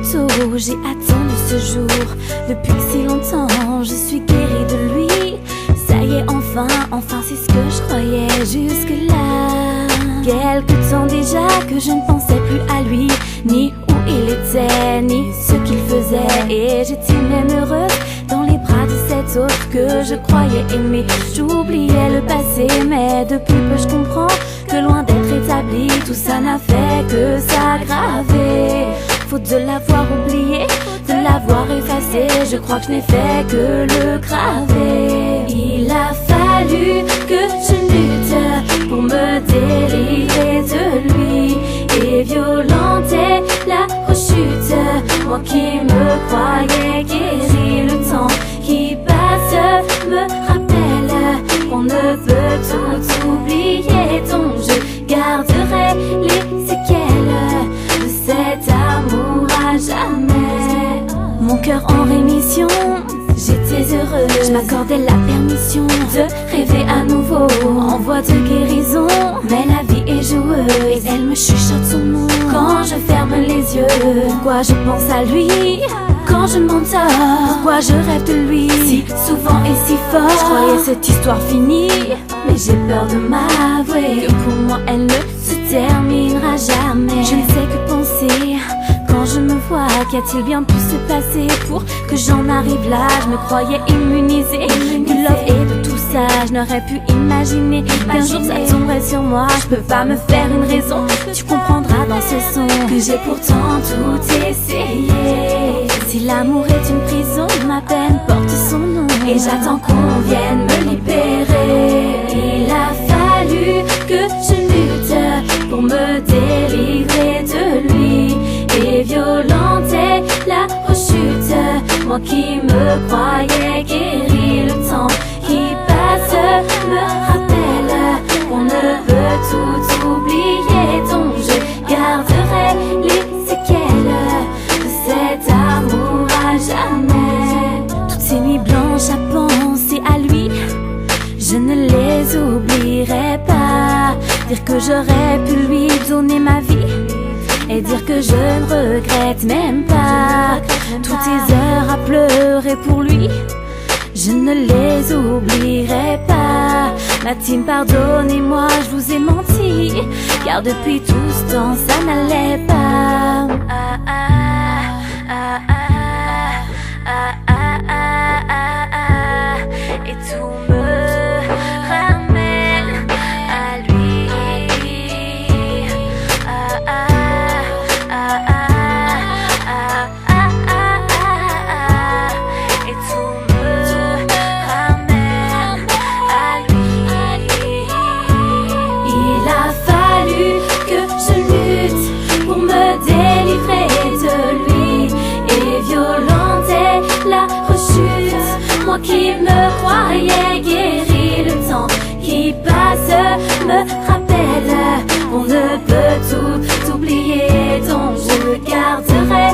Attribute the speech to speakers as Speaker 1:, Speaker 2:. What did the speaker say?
Speaker 1: photos. J'ai attendu ce jour depuis si longtemps. Je suis guérie de lui. Ça y est, enfin c'est ce que je croyais jusque-là. Quelque temps déjà que je ne pensais plus à lui, ni où il était, ni ce qu'il faisait. Et j'étais même heureuse dans les bras de cet autre que je croyais aimer. J'oubliais le passé, mais depuis peu je comprends que loin d'être établi, tout ça n'a fait que s'aggraver. Faute de l'avoir oublié, de l'avoir effacé, je crois que je n'ai fait que le graver. Il a fallu que je lutte pour me délivrer de lui et violenter la rechute. Moi qui me croyais guéri, le temps qui passe me rappelle qu'on ne peut tout oublier. Donc je garderai les séquelles de cet amour à jamais. Mon cœur en rémission, j'étais heureuse, je m'accordais la permission de rêver à nouveau en voie de guérison. Mais la vie est joueuse et elle me chuchote son nom quand je ferme les yeux. Pourquoi je pense à lui quand je m'endors? Pourquoi je rêve de lui si souvent et si fort? Je croyais cette histoire finie, mais j'ai peur de m'avouer que pour moi elle ne se terminera jamais. Je ne sais que penser quand je me vois. Qu'a-t-il bien pu se passer pour que j'en arrive là? Je me croyais immunisée du love et de tout ça. Je n'aurais pu imaginer qu'un jour ça tomberait sur moi. Je peux pas me faire une raison, tu comprendras dans ce son que j'ai pourtant tout essayé. Si l'amour est une prison, ma peine porte son nom et j'attends qu'on vienne me libérer. Il a fallu que je lutte pour me délivrer de lui et violenter la rechute. Moi qui me croyais guéri, le temps qui passe me rappelle qu'on ne peut tout oublier. Donc je garderai les séquelles de cet amour à jamais. Toutes ces nuits blanches à penser à lui, je ne les oublierai pas. Dire que j'aurais pu lui donner ma vie et dire que je ne regrette même pas. Toutes ces heures à pleurer pour lui, je ne les oublierai pas. Ma team, pardonnez-moi, je vous ai menti, car depuis tout ce temps ça n'allait pas. Et tout me ramène à lui. Et tout me ramène à lui. Il a fallu que je lutte pour me délivrer de lui et violenter la rechute. Moi qui me croyais guéri, le temps qui passe me rappelle qu'on ne peut tout oublier. Donc je garderai